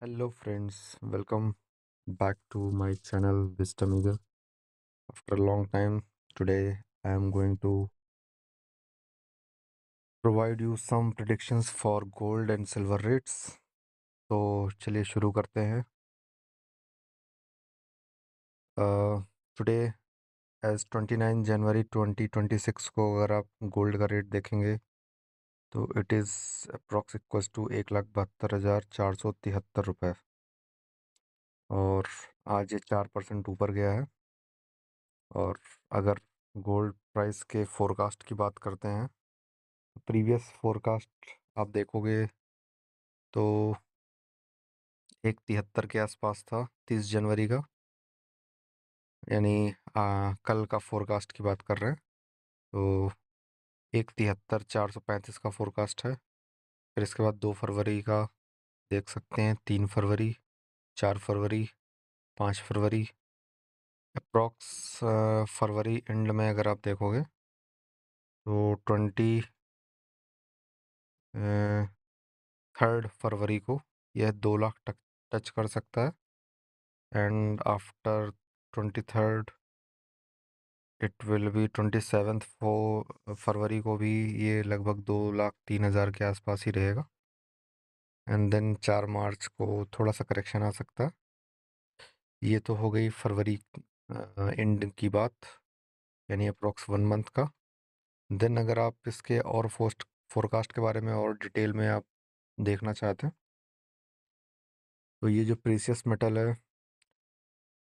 Hello friends, welcome back to my channel Wisdom Eagle. After a long time, today I am going to provide you some predictions for gold and silver rates. तो चलिए शुरू करते हैं. Today as 29 जनवरी 2026 को अगर आप gold का rate देखेंगे तो it is approx equals to 1,72,473 रुपये. और आज ये 4% ऊपर गया है. और अगर गोल्ड प्राइस के फोरकास्ट की बात करते हैं, प्रीवियस फोरकास्ट आप देखोगे तो 1,73 के आसपास था 30 जनवरी का. यानी कल का फोरकास्ट की बात कर रहे हैं तो 1,73,435 का फोरकास्ट है. फिर इसके बाद 2 फरवरी का देख सकते हैं, 3 फरवरी, 4 फरवरी, 5 फरवरी. अप्रॉक्स फरवरी एंड में अगर आप देखोगे तो 23 फरवरी को यह 2 लाख टच कर सकता है. And after 23 it will B 27 फरवरी को भी ये लगभग 2,03,000 के आसपास ही रहेगा. एंड देन 4 मार्च को थोड़ा सा करेक्शन आ सकता है. ये तो हो गई फरवरी एंड की बात, यानी अप्रोक्स 1 मंथ का. देन अगर आप इसके और फोरकास्ट के बारे में और डिटेल में आप देखना चाहते हैं तो ये जो प्रीसियस मेटल है,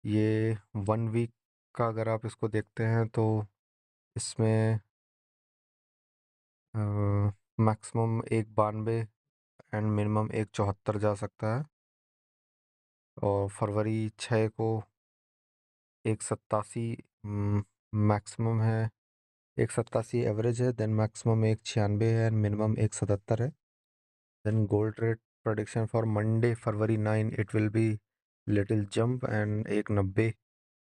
ये 1 वीक का अगर आप इसको देखते हैं तो इसमें मैक्सिमम 1,92 एंड मिनिमम 1,74 जा सकता है. और फरवरी 6 को 1,87 मैक्सिमम है, 1,87 एवरेज है. देन मैक्सिमम 1,96 है एंड मिनिमम 1,77 है. Then gold rate prediction for Monday February 9 it will be little jump and 1,90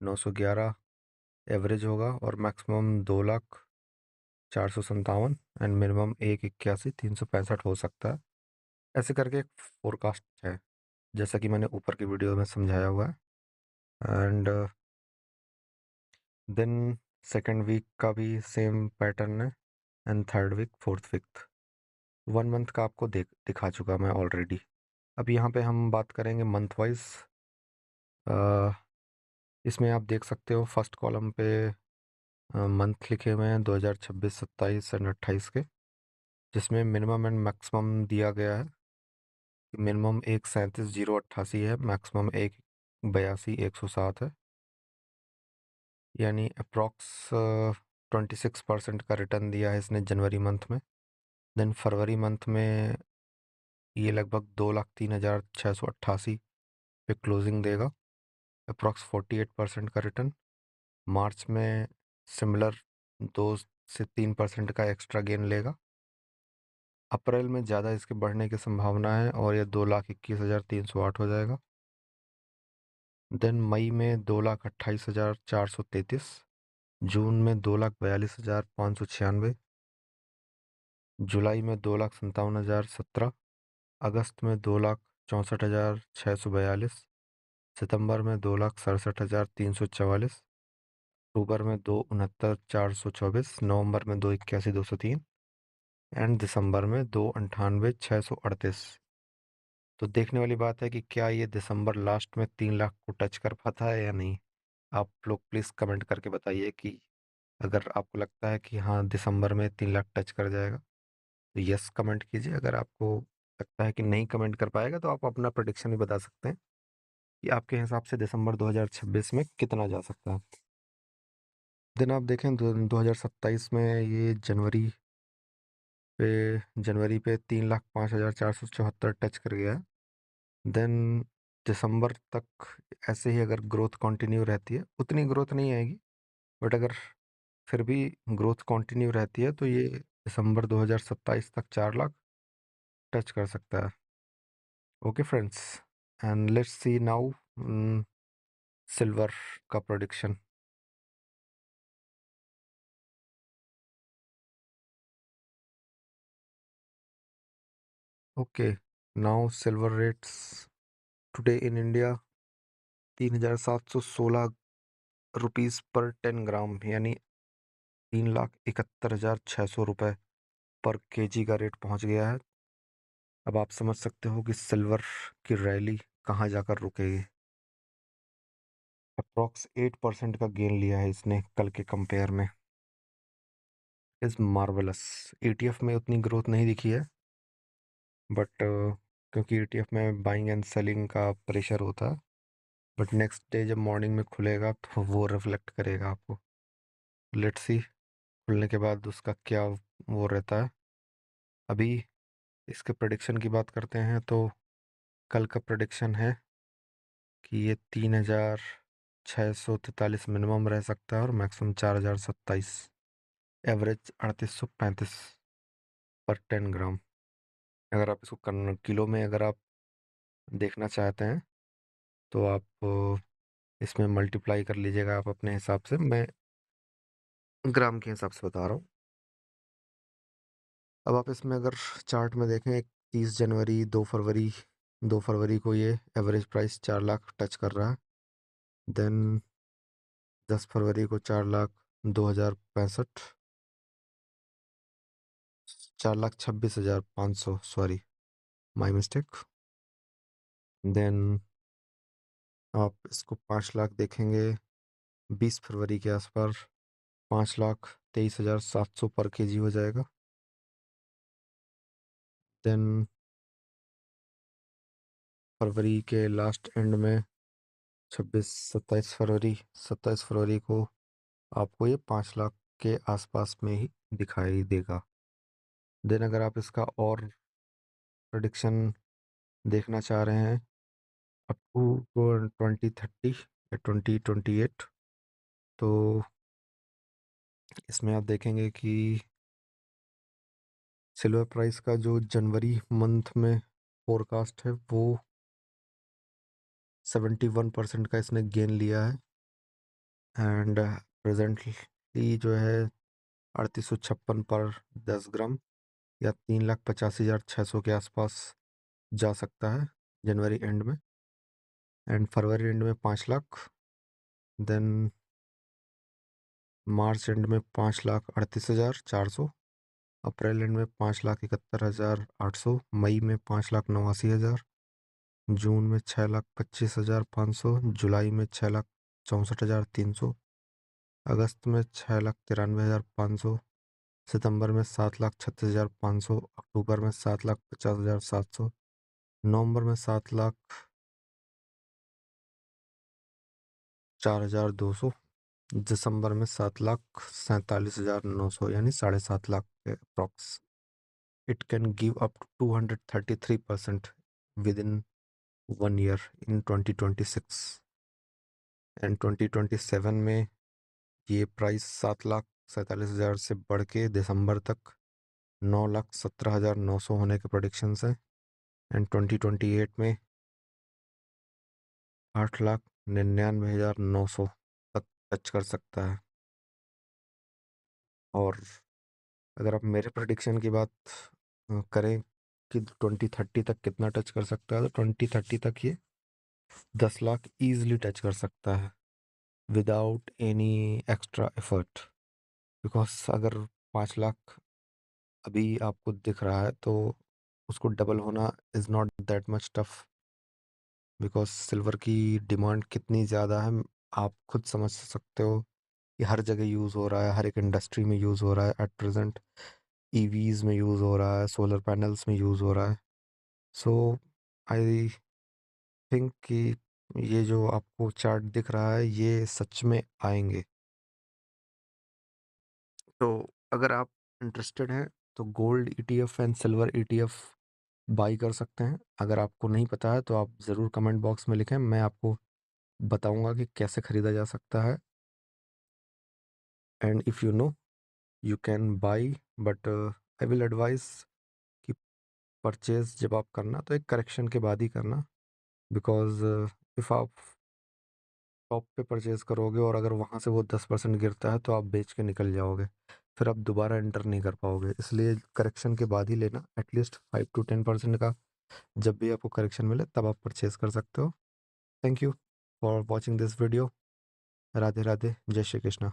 911 average होगा. और मैक्सिमम 2,04,57 एंड मिनिमम 1,81 365 हो सकता है. ऐसे करके एक फोरकास्ट है, जैसा कि मैंने ऊपर की वीडियो में समझाया हुआ है. एंड देन सेकेंड वीक का भी सेम पैटर्न है. And third week, fourth week, 1 month का आपको दिखा चुका मैं ऑलरेडी. अब यहाँ पे हम बात करेंगे मंथ वाइज. इसमें आप देख सकते हो फर्स्ट कॉलम पे मंथ लिखे हुए हैं 2026, 27 एंड 28 के, जिसमें मिनिमम एंड मैक्सिमम दिया गया है. मिनिमम 1,37,088 है, मैक्सिमम 1,82,107 है. यानी अप्रॉक्स 26% का रिटर्न दिया है इसने जनवरी मंथ में. देन फरवरी मंथ में ये लगभग 2,03,688 पे क्लोजिंग देगा, अप्रॉक्स 48% का रिटर्न. मार्च में सिमिलर 2 से 3% का एक्स्ट्रा गेन लेगा. अप्रैल में ज़्यादा इसके बढ़ने की संभावना है और यह 2,21,308 हो जाएगा. देन मई में 2,28,433, जून में 2,42,596, जुलाई में 2,57,017, अगस्त में 2,64,642, सितंबर में 2,67,344, अक्टूबर में 2,69,424, नवंबर में 2,81,203 एंड दिसंबर में 2,98,638. तो देखने वाली बात है कि क्या ये दिसंबर लास्ट में 3 लाख को टच कर पाता है या नहीं. आप लोग प्लीज़ कमेंट करके बताइए कि अगर आपको लगता है कि हाँ दिसंबर में 3 लाख टच कर जाएगा तो यस कमेंट कीजिए. अगर आपको लगता है कि नहीं कमेंट कर पाएगा तो आप अपना प्रेडिक्शन भी बता सकते हैं कि आपके हिसाब से दिसंबर 2026 में कितना जा सकता है. देन आप देखें 2027 में ये जनवरी पे 3,05,474 टच कर गया है. देन दिसंबर तक ऐसे ही अगर ग्रोथ कंटिन्यू रहती है, उतनी ग्रोथ नहीं आएगी बट अगर फिर भी ग्रोथ कंटिन्यू रहती है तो ये दिसंबर 2027 तक 4 लाख टच कर सकता है. Okay friends, and let's see now silver का production. Okay, now silver rates today in India 3716 rupees पर 10 ग्राम, यानी 3,71,600 रुपये पर केजी का रेट पहुंच गया है। अब आप समझ सकते हो कि सिल्वर की रैली कहाँ जाकर रुकेगी। अप्रॉक्स 8% का गेन लिया है इसने कल के कंपेयर में। Is marvellous. ETF में उतनी ग्रोथ नहीं दिखी है, बट क्योंकि ETF में बाइंग एंड सेलिंग का प्रेशर होता है, बट नेक्स्ट डे जब मॉर्निंग में खुलेगा तो वो रिफ्लेक्ट करेगा आपको। लेट्स सी खुलने के बाद उसका क्या वो रहता है। अभी इसके प्रेडिक्शन की बात करते हैं तो कल का प्रेडिक्शन है कि ये 3,643 मिनिमम रह सकता है और मैक्सिमम 4,027, एवरेज 3,835 पर 10 ग्राम। अगर आप इसको किलो में अगर आप देखना चाहते हैं तो आप इसमें मल्टीप्लाई कर लीजिएगा आप अपने हिसाब से, मैं ग्राम के हिसाब से बता रहा हूँ। अब आप इसमें अगर चार्ट में देखें 30 जनवरी 2 फरवरी को ये एवरेज प्राइस 4 लाख टच कर रहा है। देन 10 फरवरी को 4,02,065, 4,26,500, सॉरी माई मिस्टेक। देन आप इसको 5 लाख देखेंगे 20 फरवरी के आसपास, 5,23,700 पर केजी हो जाएगा। देन फरवरी के लास्ट एंड में 27 फरवरी को आपको ये 5 लाख के आसपास में ही दिखाई देगा। देन अगर आप इसका और प्रेडिक्शन देखना चाह रहे हैं अप टू 2030 या 2028, तो इसमें आप देखेंगे कि सिल्वर प्राइस का जो जनवरी मंथ में फोरकास्ट है वो 71% का इसने गेन लिया है। एंड प्रेजेंटली जो है 3,856 पर 10 ग्राम, या 3,85,600 के आसपास जा सकता है जनवरी एंड में। एंड फरवरी एंड में 5 लाख। देन मार्च एंड में 5,38,400। अप्रैल एंड में 5,71,800। मई में 5,89,000। जून में 6,25,500। जुलाई में 6,64,300। अगस्त में 6,93,500। सितंबर में 7,36,500। अक्टूबर में 7,50,700। नवंबर में 7,04,200। दिसंबर में 7,47,900, यानी 7.5 लाख के approx. It can give up to 233% within 1 year in 2026। And 2027 में ये प्राइस 7,47,000 से बढ़ के दिसंबर तक 9,17,900 होने के प्रोडिक्शंस हैं। एंड 2028 में 8,99,900 तक टच कर सकता है। और अगर आप मेरे प्रेडिक्शन की बात करें कि 2030 तक कितना टच कर सकता है, तो 2030 तक ये 10 लाख ईजिली टच कर सकता है without any extra effort. Because अगर 5 लाख अभी आपको दिख रहा है तो उसको डबल होना is not that much tough. Because silver की डिमांड कितनी ज़्यादा है आप खुद समझ सकते हो। ये हर जगह यूज़ हो रहा है, हर एक इंडस्ट्री में यूज़ हो रहा है एट प्रेजेंट। ईवीज में यूज़ हो रहा है, सोलर पैनल्स में यूज़ हो रहा है। सो आई थिंक कि ये जो आपको चार्ट दिख रहा है ये सच में आएंगे। तो अगर आप इंटरेस्टेड हैं तो gold ETF and silver ETF by कर सकते हैं। अगर आपको नहीं पता है तो आप ज़रूर कमेंट बॉक्स में लिखें, मैं आपको बताऊंगा कि कैसे ख़रीदा जा सकता है। And if you know you can buy, but I will advice कि परचेज जब आप करना तो एक करेक्शन के बाद ही करना। बिकॉज इफ़ आप टॉप पे परचेज करोगे और अगर वहाँ से वो 10% गिरता है तो आप बेच के निकल जाओगे, फिर आप दोबारा एंटर नहीं कर पाओगे। इसलिए करेक्शन के बाद ही लेना, एटलीस्ट 5 to 10% का जब भी आपको करेक्शन मिले तब आप परचेज कर सकते हो। Thank you for watching this video. Radhe Radhe, जय श्री कृष्णा।